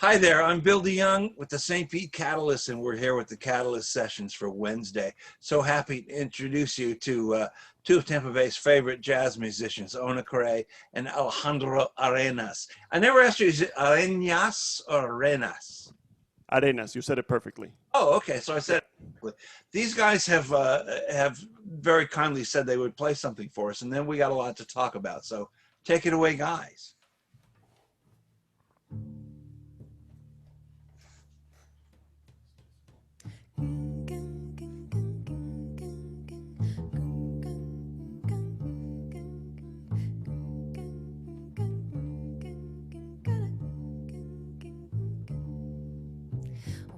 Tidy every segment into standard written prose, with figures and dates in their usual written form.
Hi there, I'm Bill DeYoung with the St. Pete Catalyst, and we're here with the Catalyst Sessions for Wednesday. So happy to introduce you to two of Tampa Bay's favorite jazz musicians, Ona Kirei and Alejandro Arenas. I never asked you, is it Arenas or Arenas? Arenas, you said it perfectly. Oh, okay, so I said it perfectly. These guys have very kindly said they would play something for us, and then we got a lot to talk about. So take it away, guys.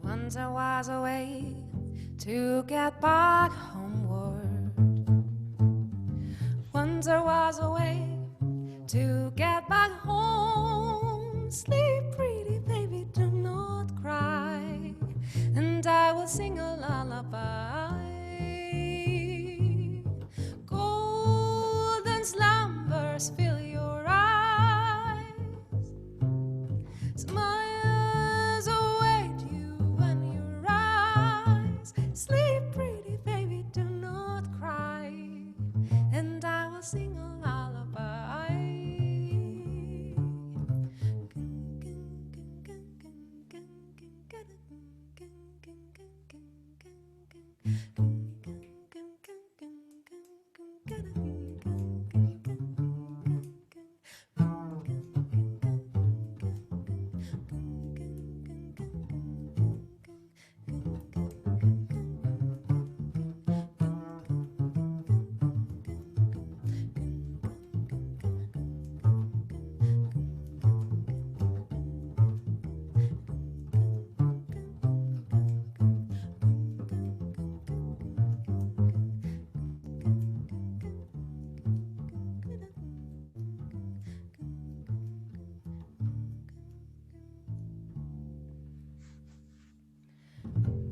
Once I was away to get back homeward. Once I was away to get back home. Sleep, pretty baby, do not cry, and I will sing a lullaby. Golden slumbers fill your eyes. Smiles await you when you rise. Sleep, pretty baby, do not cry, and I will sing a lullaby.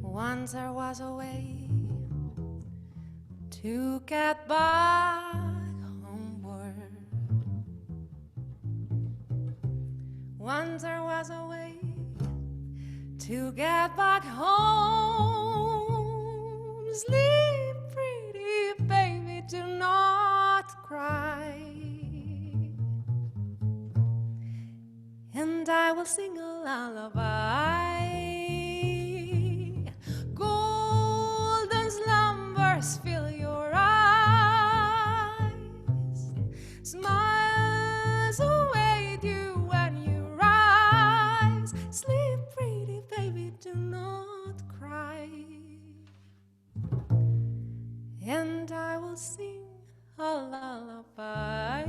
Once I was away to get back homeward. Once I was away to get back home. Sleep, pretty baby, do not cry, and I will sing a lullaby. Fill your eyes. Smiles await you when you rise. Sleep, pretty baby, do not cry, and I will sing a lullaby.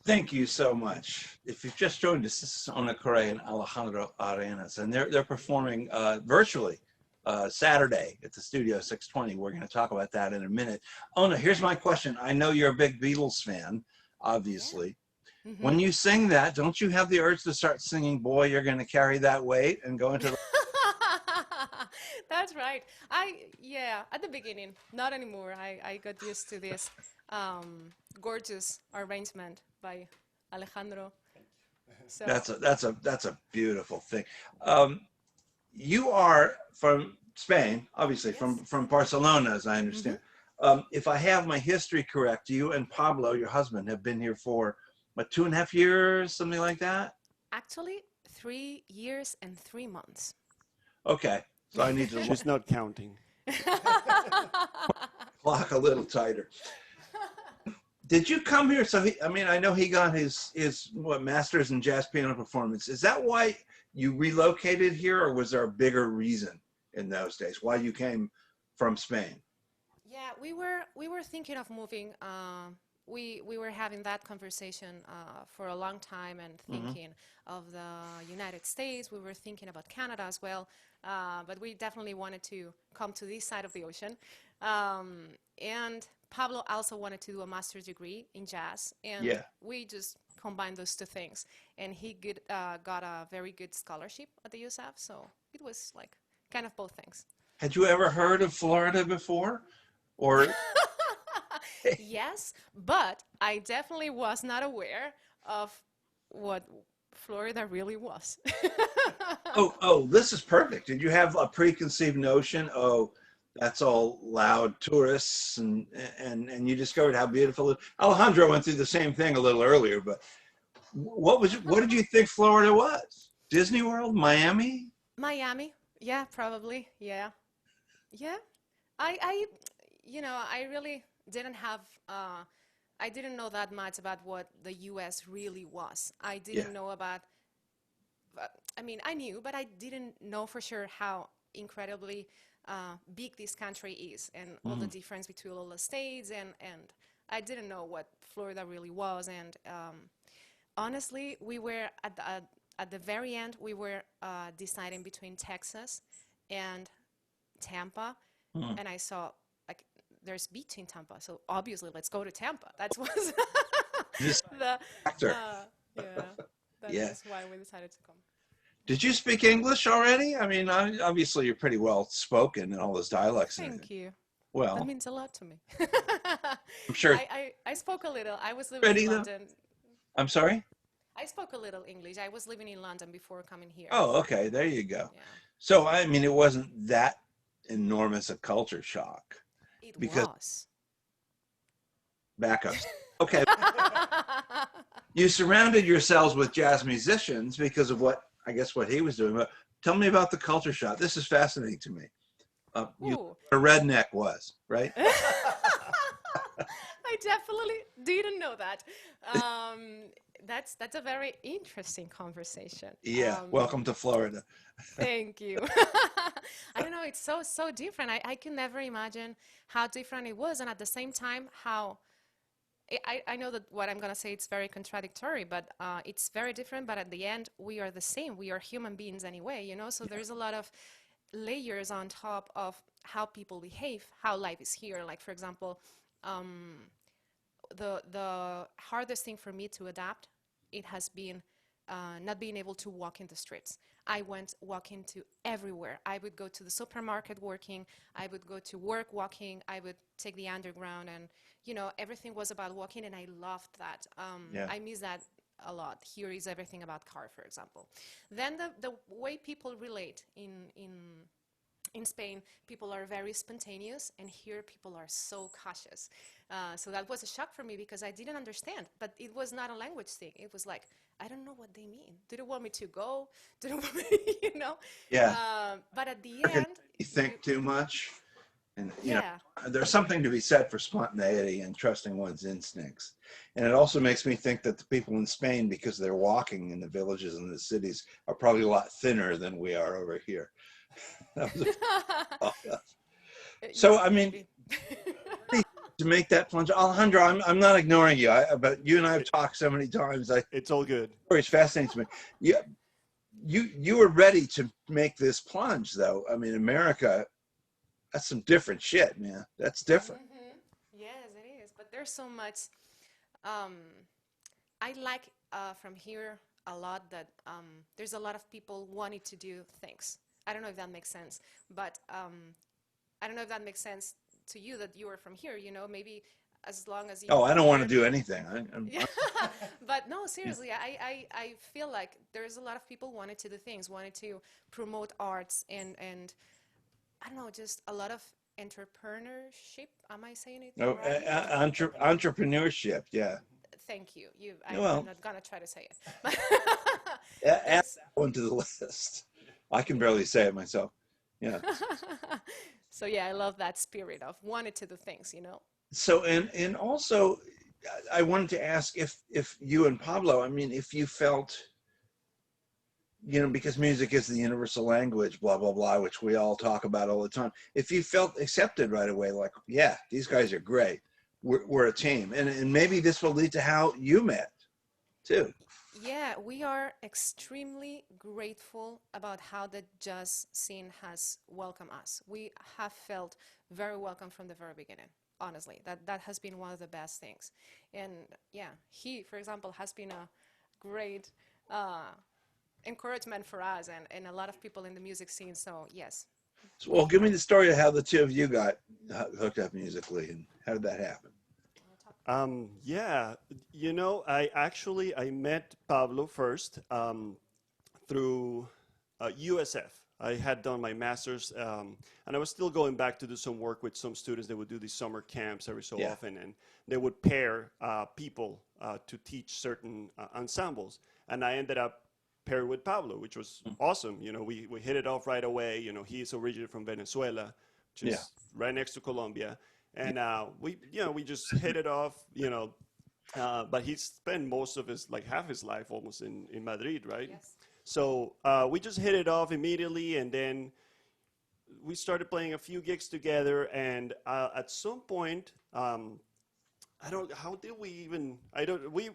Thank you so much. If you've just joined us, this is Ona Kirei and Alejandro Arenas, and they're performing virtually Saturday at the Studio 620. We're going to talk about that in a minute. Ona, here's my question. I know you're a big Beatles fan, obviously. Yeah. Mm-hmm. When you sing that, don't you have the urge to start singing, "Boy, You're Going to Carry That Weight," and go into the... That's right. At the beginning, not anymore. I got used to this gorgeous arrangement by Alejandro. So that's a beautiful thing. You are from Spain, obviously. Yes. from Barcelona, as I understand. Mm-hmm. If I have my history correct, you and Pablo, your husband, have been here for what, 2.5 years, something like that? Actually, 3 years and 3 months. Okay, so I need to. She's not counting. clock a little tighter. Did you come here? So I mean, I know he got his what master's in jazz piano performance. Is that why you relocated here, or was there a bigger reason in those days why you came from Spain? Yeah, we were thinking of moving. We were having that conversation for a long time and Mm-hmm. thinking of the United States. We were thinking about Canada as well, but we definitely wanted to come to this side of the ocean. And Pablo also wanted to do a master's degree in jazz, and Yeah. we just combined those two things. And he got a very good scholarship at the USF, so it was like kind of both things. Had you ever heard of Florida before, or Yes, but I definitely was not aware of what Florida really was. oh, this is perfect. Did you have a preconceived notion? Oh, that's all loud tourists, and you discovered how beautiful it. Alejandro went through the same thing a little earlier, but what did you think Florida was? Disney World, Miami? Miami, yeah, probably, yeah, yeah. I, I really didn't have, I didn't know that much about what the U.S. really was. I Yeah. didn't know about, I mean, I knew, but I didn't know for sure how incredibly big this country is and all the difference between all the states. And I didn't know what Florida really was. And honestly, we were at the very end, we were deciding between Texas and Tampa. Hmm. And I saw, like, there's beach in Tampa, so obviously let's go to Tampa. That was This the actor. yeah. That Yeah. is why we decided to come. Did you speak English already? I mean, obviously you're pretty well spoken in all those dialects and Thank everything. you. That Well, means a lot to me. I'm sure. I spoke a little. I was living Ready in though? London. I'm sorry? I spoke a little English. I was living in London before coming here. Oh, okay. There you go. Yeah, So, I mean, it wasn't that enormous a culture shock it because was. backups. Okay. You surrounded yourselves with jazz musicians because of what, I guess, what he was doing. But tell me about the culture shock. This is fascinating to me. You Ooh. a redneck was, right? I definitely didn't know that. That's a very interesting conversation. Yeah. Welcome to Florida. Thank you. I don't know. It's so different. I can never imagine how different it was, and at the same time, how I know that what I'm gonna say it's very contradictory, but it's very different. But at the end, we are the same. We are human beings anyway, you know. So there's a lot of layers on top of how people behave, how life is here. Like, for example, the hardest thing for me to adapt, it has been not being able to walk in the streets. I went walking to everywhere. I would go to the supermarket working. I would go to work walking. I would take the underground, and everything was about walking, and I loved that. Yeah. I miss that a lot. Here is everything about car, for example. Then the way people relate in Spain, people are very spontaneous, and here people are so cautious. So that was a shock for me because I didn't understand, but it was not a language thing. It was like, I don't know what they mean. Do they want me to go? Do they want me, Yeah. But at the Can end, you think too much? And, yeah, there's something to be said for spontaneity and trusting one's instincts. And it also makes me think that the people in Spain, because they're walking in the villages and the cities, are probably a lot thinner than we are over here. That was So, yeah, I mean, maybe. to make that plunge, Alejandro, I'm not ignoring you, but you and I have talked so many times. It's all good. It's fascinating to me. You were ready to make this plunge, though. I mean, America, that's some different shit, man. That's different. Yes, it is. But there's so much. I like from here a lot that there's a lot of people wanting to do things. I don't know if that makes sense, but I don't know if that makes sense to you that you are from here. Maybe as long as you. Oh, I don't want to learn- do anything. Yeah. But no, seriously, I feel like there's a lot of people wanted to do things, wanted to promote arts and I don't know, just a lot of entrepreneurship. Am I saying it No, right? entrepreneurship. Yeah. Thank you. Well- I'm not gonna try to say it. Add There's- that one to the list. I can barely say it myself. Yeah. So yeah, I love that spirit of wanting to do things, you know. So, and also, I wanted to ask if you and Pablo, I mean, if you felt, because music is the universal language, blah blah blah, which we all talk about all the time. If you felt accepted right away, like, yeah, these guys are great, we're a team, and maybe this will lead to how you met too. Yeah, we are extremely grateful about how the jazz scene has welcomed us. We have felt very welcome from the very beginning. Honestly, that has been one of the best things. And yeah, he, for example, has been a great uh, encouragement for us and a lot of people in the music scene. So yes, So, well, we give me have. the story of how the two of you got hooked up musically, and how did that happen? Yeah, I met Pablo first through USF. I had done my master's, and I was still going back to do some work with some students. They would do these summer camps every so Yeah. often, and they would pair people to teach certain ensembles. And I ended up paired with Pablo, which was awesome. We hit it off right away. He's originally from Venezuela, which Yeah. is right next to Colombia, and we just hit it off. But he spent most of his, like half his life almost in Madrid, right? Yes. So we just hit it off immediately, and then we started playing a few gigs together. And at some point, I don't. How did we even? I don't. We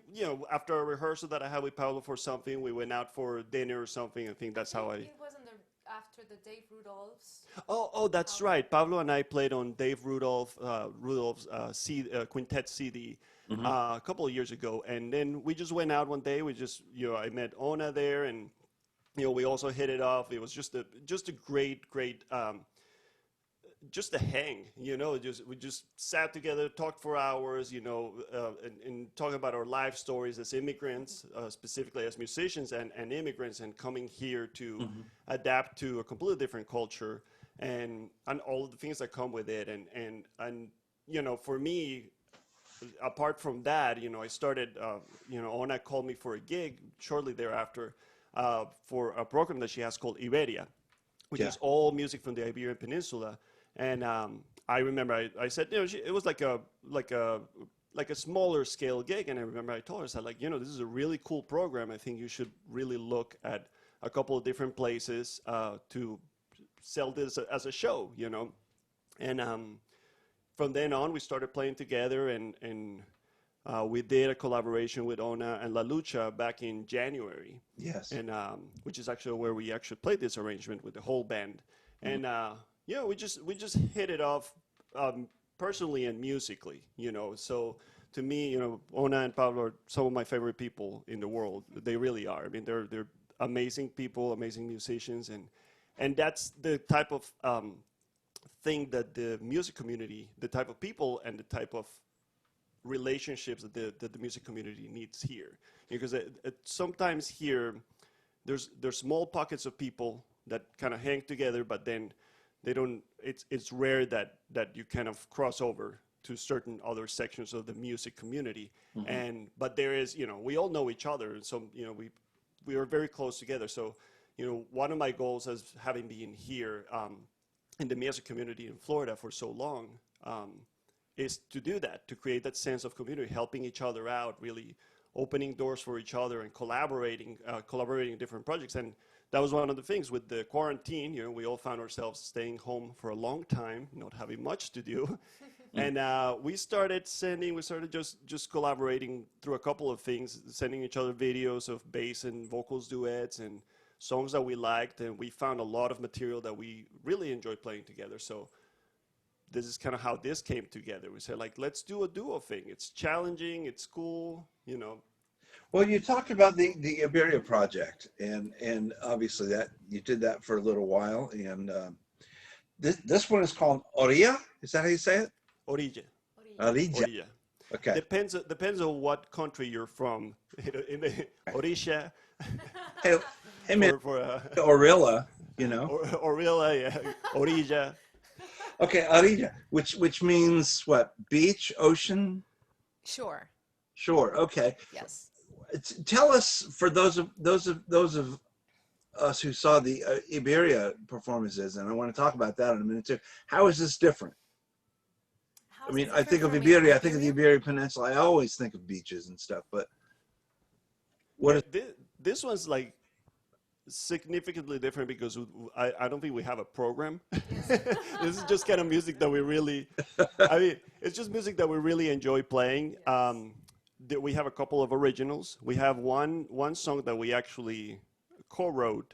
after a rehearsal that I had with Pablo for something, we went out for dinner or something. I think that's how I. It wasn't after the Dave Rudolph's. Oh, that's right. Pablo and I played on Dave Rudolph's quintet CD Hmm. a couple of years ago, and then we just went out one day. We just, I met Ona there, and we also hit it off. It was just a great just a hang. We just sat together, talked for hours, and talking about our life stories as immigrants, specifically as musicians and immigrants, and coming here to Hmm. adapt to a completely different culture, and all of the things that come with it. And for me, apart from that, I started, Ona called me for a gig shortly thereafter for a program that she has called Iberia, which Yeah. is all music from the Iberian Peninsula. And I remember I said, it was like a smaller scale gig. And I remember I told her, I said, like, this is a really cool program. I think you should really look at a couple of different places to sell this as a show, And from then on, we started playing together, and we did a collaboration with Ona and La Lucha back in January, Yes. and which is actually where we actually played this arrangement with the whole band. Mhm. And we just hit it off personally and musically. So to me, Ona and Pablo are some of my favorite people in the world. They really are. I mean, they're amazing people, amazing musicians, and that's the type of thing that the music community, the type of people, and the type of relationships that the music community needs here. Because sometimes here, there's small pockets of people that kind of hang together, but then they don't. It's rare that you kind of cross over to certain other sections of the music community. Mhm. But there is, we all know each other, and so we are very close together. So one of my goals as having been here in the music community in Florida for so long is to do that, to create that sense of community, helping each other out, really opening doors for each other and collaborating in different projects. And that was one of the things with the quarantine. We all found ourselves staying home for a long time, not having much to do. And we started just collaborating through a couple of things, sending each other videos of bass and vocals duets and songs that we liked, and we found a lot of material that we really enjoyed playing together. So this is kind of how this came together. We said, like, let's do a duo thing. It's challenging, it's cool. Well, you talked about the Iberia project, and obviously that you did that for a little while, and this one is called Orilla. Is that how you say it? Orilla, Orilla. Orilla. Okay. Depends on what country you're from. In the Orilla, Hey, hey man, for Orilla. Orilla, yeah, Orilla. Okay, Orilla, which means what? Beach, ocean, Sure. shore. Okay. Yes. Tell us, for those of us who saw the Iberia performances, and I want to talk about that in a minute too. How is this different? How I is mean, it I different think of from Iberia, I think of the Iberia? Iberian Peninsula. I always think of beaches and stuff, but what Yeah, is, this one's like significantly different because I don't think we have a program. Yes. This is just kind of music that we really, I mean, it's just music that we really enjoy playing. Yes. We have a couple of originals. We have one song that we actually co-wrote,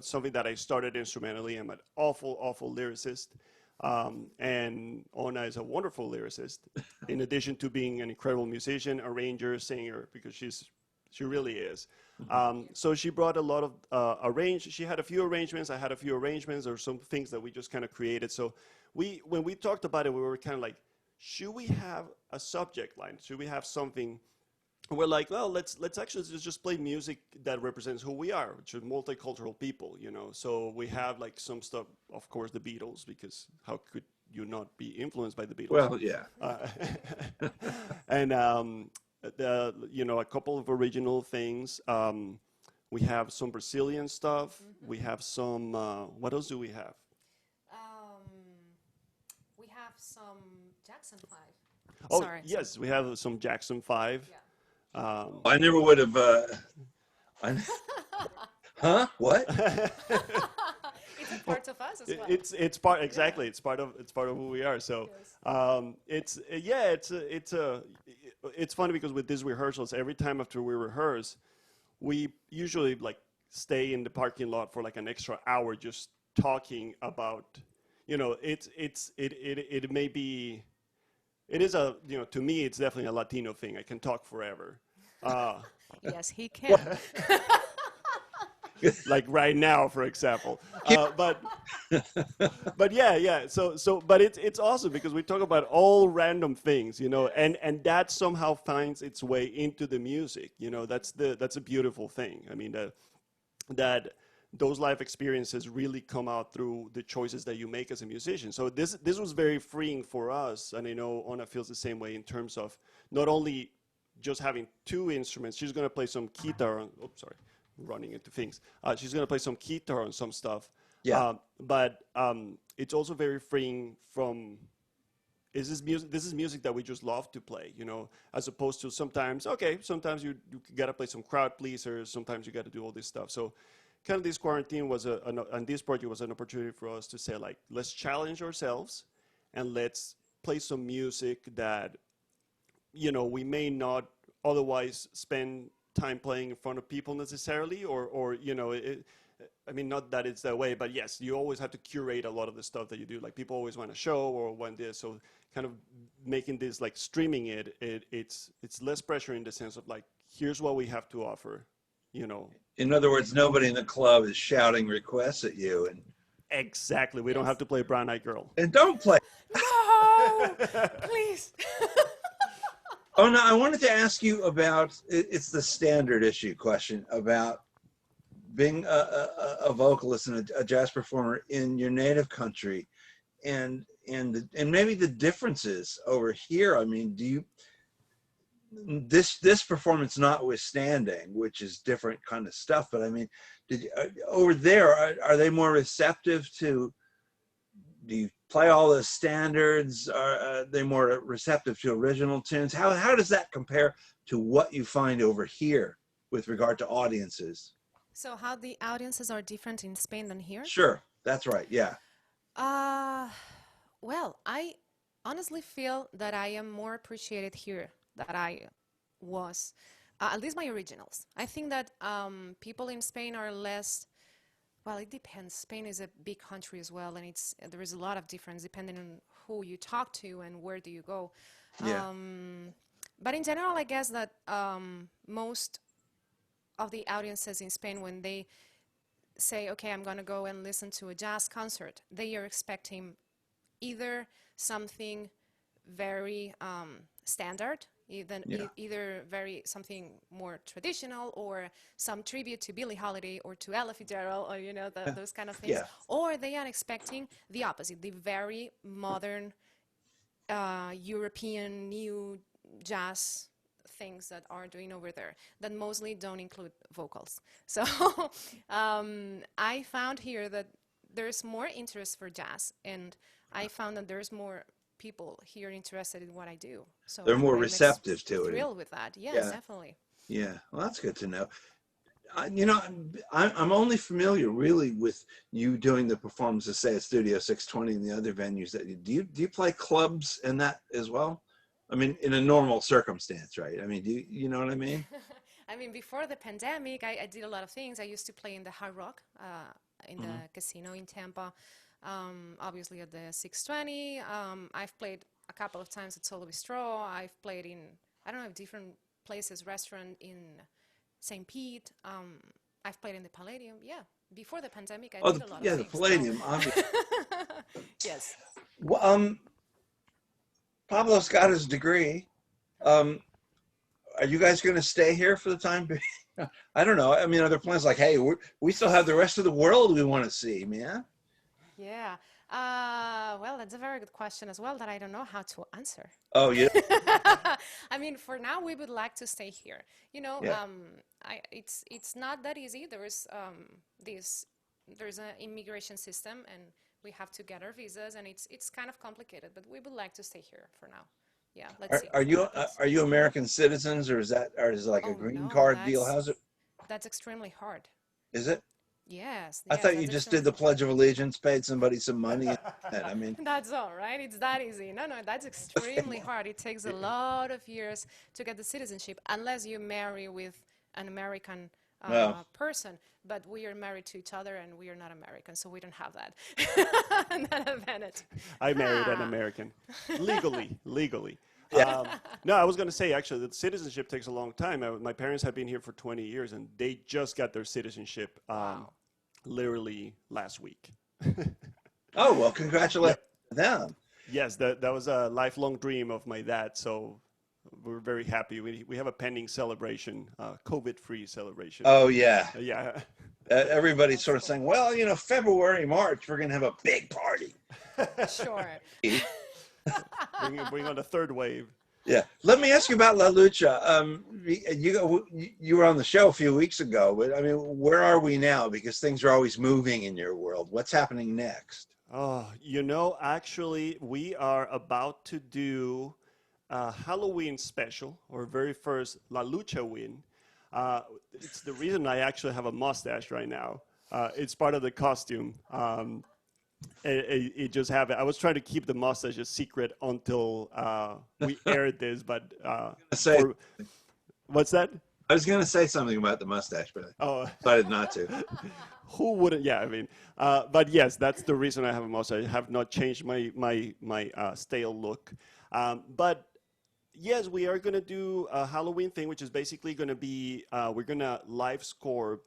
something that I started instrumentally. I'm an awful lyricist. And Ona is a wonderful lyricist, in addition to being an incredible musician, arranger, singer, because she really is. So she brought a lot of she had a few arrangements, I had a few arrangements, or some things that we just kind of created. So when we talked about it, we were kind of like, should we have a subject line? Should we have something? And we're like, well, let's actually just play music that represents who we are, which are multicultural people, you know. So we have like some stuff, of course, the Beatles, because how could you not be influenced by the Beatles? well, yeah. And you know, a couple of original things. We have some Brazilian stuff. We have some. What else do we have? We have some Jackson 5. Oh, Sorry. yes, we have some Jackson 5. Yeah. I never would have. I, huh? What? It's a part of us as well. It's part exactly. It's part of who we are. So Yes. it's funny because with these rehearsals, every time after we rehearse, we usually like stay in the parking lot for like an extra hour just talking about, you know, it may be. It is a, you know, to me, it's definitely a Latino thing. I can talk forever. Yes, he can. Like right now, for example. But yeah. But it's awesome because we talk about all random things, you know, and that somehow finds its way into the music. You know, that's a beautiful thing. I mean, that those life experiences really come out through the choices that you make as a musician. So this was very freeing for us, and I know Ona feels the same way in terms of not only just having two instruments. She's going to play some guitar. Oops, sorry, running into things. She's going to play some guitar on some stuff. Yeah. But it's also very freeing from. This is music that we just love to play, you know, as opposed to sometimes you got to play some crowd pleasers. Sometimes you got to do all this stuff. So kind of this quarantine was and this project was an opportunity for us to say, like, let's challenge ourselves and let's play some music that, you know, we may not otherwise spend time playing in front of people necessarily, or you know, I mean, not that it's that way, but yes, you always have to curate a lot of the stuff that you do. Like, people always want a show or want this, so kind of making this, like, streaming it's less pressure in the sense of, like, here's what we have to offer, you know. In other words, nobody in the club is shouting requests at you, and Exactly. We don't have to play Brown Eyed Girl. don't play. No, please. Oh no, I wanted to ask you about. It's the standard issue question about being a vocalist and a jazz performer in your native country, and maybe the differences over here. I mean, do you this performance notwithstanding, which is different kind of stuff, but I mean, did you, over there are they more receptive to? Do you play all the standards? Are they more receptive to original tunes? How does that compare to what you find over here with regard to audiences? So how the audiences are different in Spain than here? Sure, that's right. Yeah. Well, I honestly feel that I am more appreciated here than I was, at least my originals. I think that people in Spain are less. Well, it depends. Spain is a big country as well, and there is a lot of difference depending on who you talk to and where do you go. Yeah. But in general, I guess that most of the audiences in Spain, when they say, okay, I'm going to go and listen to a jazz concert, they are expecting either something very standard, either very something more traditional, or some tribute to Billie Holiday or to Ella Fitzgerald, or you know, those kind of things. Yeah. Or they are expecting the opposite, the very modern European new jazz things that are doing over there that mostly don't include vocals. So I found here that there's more interest for jazz, and I found that there's more people here interested in what I do. So They're more I'm receptive to it. thrilled with that. Yes, Yeah. definitely. Yeah. Well, that's good to know. You know, I'm only familiar really with you doing the performances, say at Studio 620 and the other venues that do you play clubs and that as well? I mean, in a normal circumstance, right? I mean, you know what I mean? I mean, before the pandemic, I did a lot of things. I used to play in the Hard Rock, in the casino in Tampa, obviously at the 620. I've played a couple of times at Solo Bistro. I've played in, I don't know, different places, restaurant in St. Pete. I've played in the Palladium. Yeah, before the pandemic, I did a lot of yeah, things. the Palladium, obviously. Yes. Well, Pablo's got his degree. Are you guys going to stay here for the time being? I don't know. I mean, are there plans like, hey, we still have the rest of the world we want to see, man? Yeah. Well, that's a very good question as well that I don't know how to answer. Oh, yeah. I mean, for now, we would like to stay here. You know, Yeah. it's not that easy. There's an immigration system, and we have to get our visas, and it's kind of complicated. But we would like to stay here for now. Yeah, let's see. Are you American citizens, or is it like a Oh green no, card deal? How's it? that's extremely hard. Is it? Yes. I Yes, thought you that's just did the Pledge of Allegiance, paid somebody some money. I mean, That's all right. It's that easy. No, that's extremely hard. It takes a lot of years to get the citizenship, unless you marry with an American Well. person. But we are married to each other, and we are not American, so we don't have that that advantage. I married an Ah. American, legally. Yeah. No, I was going to say actually that citizenship takes a long time. My parents have been here for 20 years, and they just got their citizenship Wow. literally last week. Oh, well, congratulations to them. Yes, that was a lifelong dream of my dad. So we're very happy. We have a pending celebration, COVID-free celebration. Oh, yeah. Yeah. Everybody's sort of saying, well, you know, February, March, we're going to have a big party. Sure. Bring on the third wave. Yeah. Let me ask you about La Lucha. You were on the show a few weeks ago, but I mean, where are we now? Because things are always moving in your world. What's happening next? Oh, you know, actually, we are about to do a Halloween special, our very first La Lucha win. It's the reason I actually have a mustache right now. It's part of the costume. It just happened. I was trying to keep the mustache a secret until we aired this, but what's that? I was going to say something about the mustache, but I decided not to. Who wouldn't? Yeah, I mean, but yes, that's the reason I have a mustache. I have not changed my stale look. But yes, we are going to do a Halloween thing, which is basically going to be, we're going to live score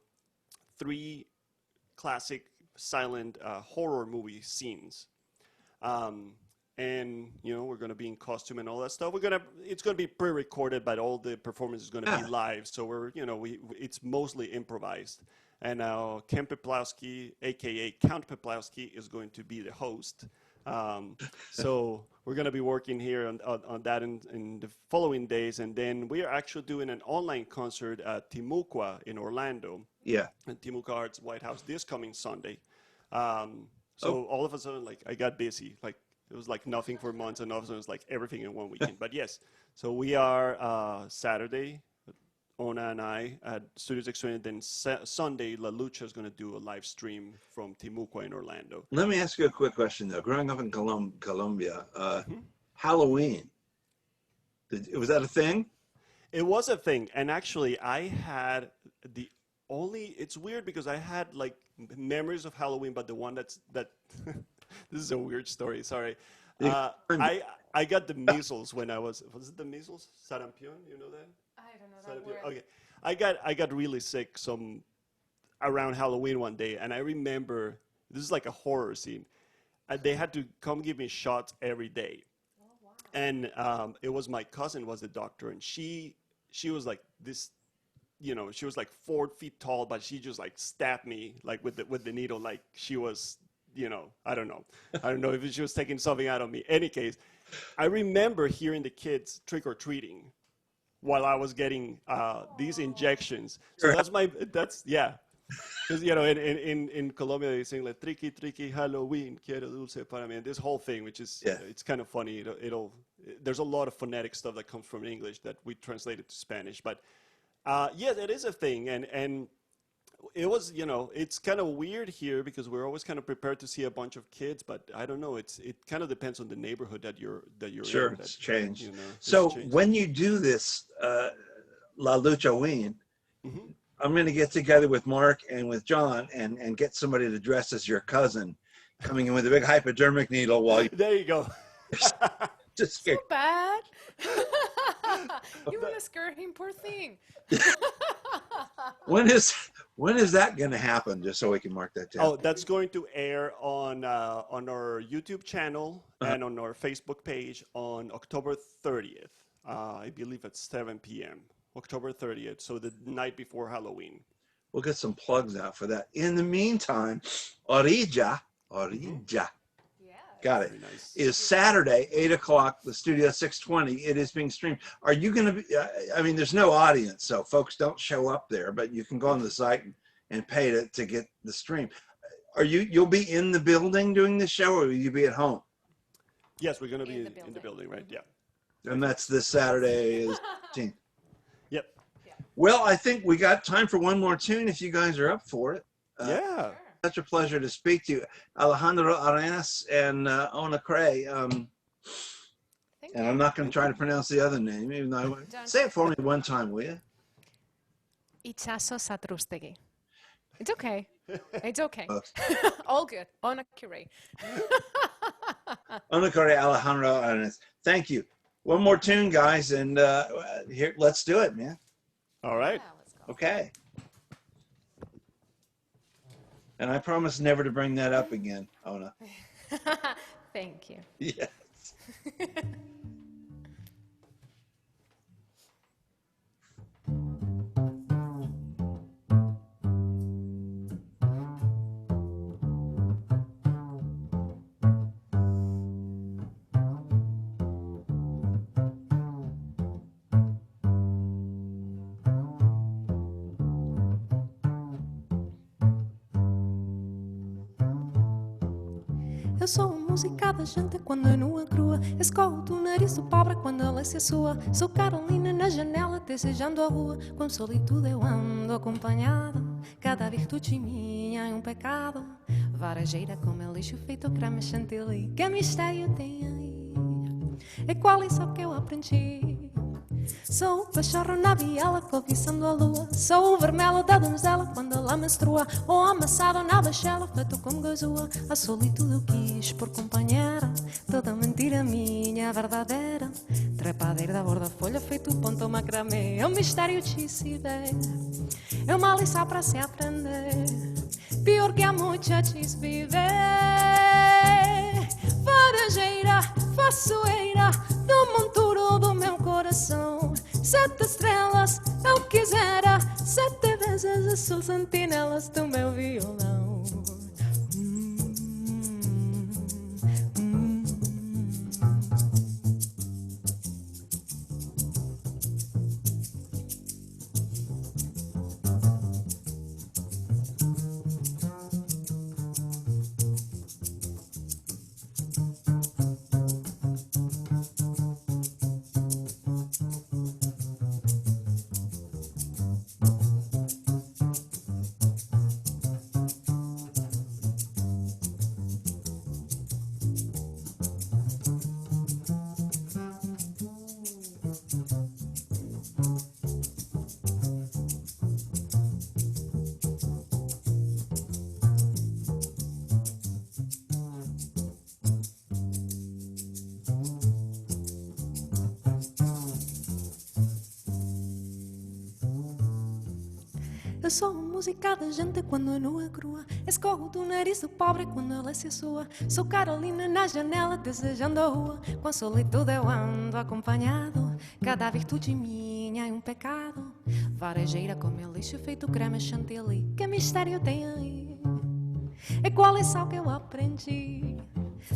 3 classic silent horror movie scenes. And, you know, we're going to be in costume and all that stuff. It's going to be pre-recorded, but all the performance is going to be live. So it's mostly improvised. And now Ken Peplowski, a.k.a. Count Peplowski, is going to be the host. So we're going to be working here on that in the following days. And then we are actually doing an online concert at Timucua in Orlando. Yeah. At Timucua Arts White House this coming Sunday. All of a sudden, like, I got busy. Like, it was like nothing for months, and all of a sudden it's like everything in one weekend. But yes, so we are Saturday, Ona and I at Studio 620. Then Sunday, La Lucha is going to do a live stream from Timucua in Orlando. Let me ask you a quick question, though. Growing up in Colombia, Halloween, was that a thing? It was a thing. And actually, I had it's weird because I had like memories of Halloween, but the one that this is a weird story. Sorry. I got the measles when was it the measles? Sarampion, you know that? I don't know that word. Okay. I got really sick around Halloween one day, and I remember this is like a horror scene. They had to come give me shots every day. Oh, wow. And it was my cousin was the doctor, and she was like this, you know, she was like 4 feet tall, but she just like stabbed me like with the needle, like she was, you know, I don't know if she was taking something out of me. Any case, I remember hearing the kids trick or treating, while I was getting these injections. So Sure. yeah. Because, you know, in Colombia, they sing like, tricky, tricky, Halloween, quiero dulce para mí. And this whole thing, which is, Yeah. it's kind of funny. There's a lot of phonetic stuff that comes from English that we translated to Spanish. But, yeah, that is a thing. And it was, you know, it's kind of weird here because we're always kind of prepared to see a bunch of kids. But I don't know. It kind of depends on the neighborhood that you're Sure, in. it's changed. You know, So it's changed. when you do this, La Lucha Ween, Mm-hmm. I'm going to get together with Mark and with John and get somebody to dress as your cousin, coming in with a big hypodermic needle while you There you go. just scared. So bad. You want to scare him, poor thing. When is that going to happen? Just so we can mark that down. Oh, that's going to air on our YouTube channel and on our Facebook page on October 30th. I believe at 7 p.m. October 30th, so the night before Halloween. We'll get some plugs out for that. In the meantime, Orilla, Yeah. got it, Very nice. is Saturday, 8 o'clock, the Studio 620. It is being streamed. Are you going to be, I mean, there's no audience, so folks don't show up there, but you can go on the site and pay to get the stream. You'll be in the building doing the show, or will you be at home? Yes, we're going to be In the in the building, right? Yeah. And that's this Saturday, is 15th. Yep. Well, I think we got time for one more tune if you guys are up for it. Yeah. Such a pleasure to speak to you. Alejandro Arenas and Ona Kirei. Thank And you. I'm not going to try to pronounce the other name, even though I would. Done. Say it for me one time, will you? Itxaso Satrústegui. It's okay. It's okay. Close. All good. Ona Kirei. Ona Kirei, Alejandro Arenas. Thank you. One more tune, guys, and here, let's do it, man. All right. Yeah, let's go. Okay. And I promise never to bring that up again, Ona. Thank you. Yes. Eu sou a música da gente quando é nua crua. Escolto o nariz do pobre quando ela se sua. Sou Carolina na janela desejando a rua. Com solitude eu ando acompanhado. Cada virtude minha é um pecado. Varejeira como é lixo feito creme chantilly. Que mistério tem aí? E qual é só que eu aprendi? Sou o cachorro na biela cobiçando a lua. Sou o vermelho da donzela quando ela menstrua. Ou amassado na bachela feito como gazua. A solitude eu quis por companheira. Toda mentira minha é verdadeira. Trepadeira da borda folha feito ponto macramê. É um mistério de se ver. É uma lição para se aprender. Pior que a muchachis viver. Varejeira, façoeira do monturo do meu coração. 7 estrelas eu quisera. 7 vezes azul sentinelas do meu violão. Eu sou a música da gente quando a nua crua. Escorro do nariz do pobre quando ela se sua. Sou Carolina na janela desejando a rua. Com a solitude eu ando acompanhado. Cada virtude minha é um pecado. Varejeira como é lixo feito creme chantilly. Que mistério tem aí? E qual é só que eu aprendi?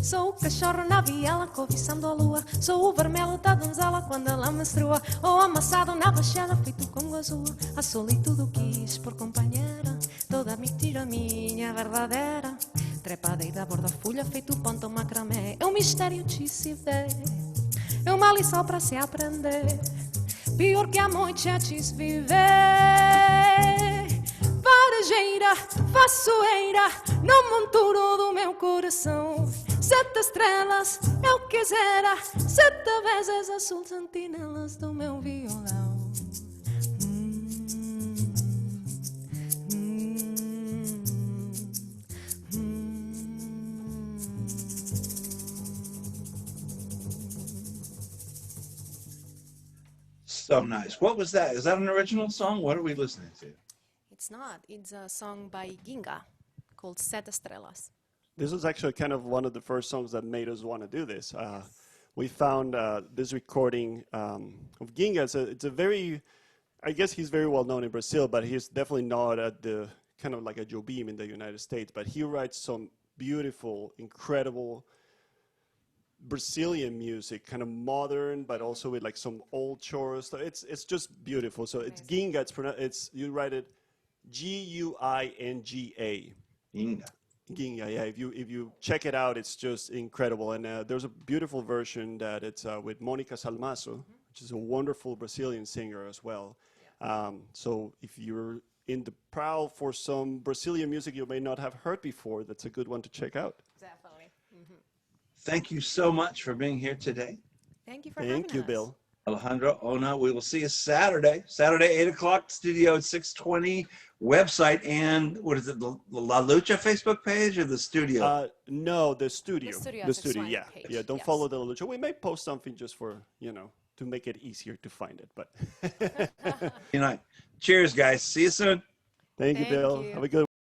Sou o cachorro na viela cobiçando a lua. Sou o vermelho da donzela quando ela menstrua. Ou amassado na baixada feito com gazua. A solitude quis por companheira. Toda mentira minha verdadeira. Trepadeira borda folha feito ponto macramé. É um mistério de se ver. É uma lição para se aprender. Pior que a noite é de se viver. Varejeira, façoeira, no monturo do meu coração. 7 estrelas eu quisera, 7 vezes azul sentinelas do meu violão. So nice. What was that? Is that an original song? What are we listening to? It's not. It's a song by Ginga called Sete Estrelas. This was actually kind of one of the first songs that made us want to do this. We found this recording of Ginga. It's a very, I guess he's very well known in Brazil, but he's definitely not at the kind of like a Jobim in the United States. But he writes some beautiful, incredible Brazilian music, kind of modern, but also with like some old chorus. So it's just beautiful. So it's Ginga. It's you write it Guinga. Inga. Ginga, yeah. If you check it out, it's just incredible. And there's a beautiful version that it's with Mônica Salmaso, which is a wonderful Brazilian singer as well. So if you're in the prowl for some Brazilian music you may not have heard before, that's a good one to check out. Definitely. Thank you so much for being here today. Thank you for having us. Thank you, Bill. Alejandro, Ona, we will see you Saturday, 8 o'clock, studio at 620, website, and what is it, the La Lucha Facebook page or the studio? No, the studio. The studio, yeah. page, Yeah, don't yes. follow the Lucha. We may post something just for, to make it easier to find it. But Cheers, guys. See you soon. Thank you, Thank Bill. you. Have a good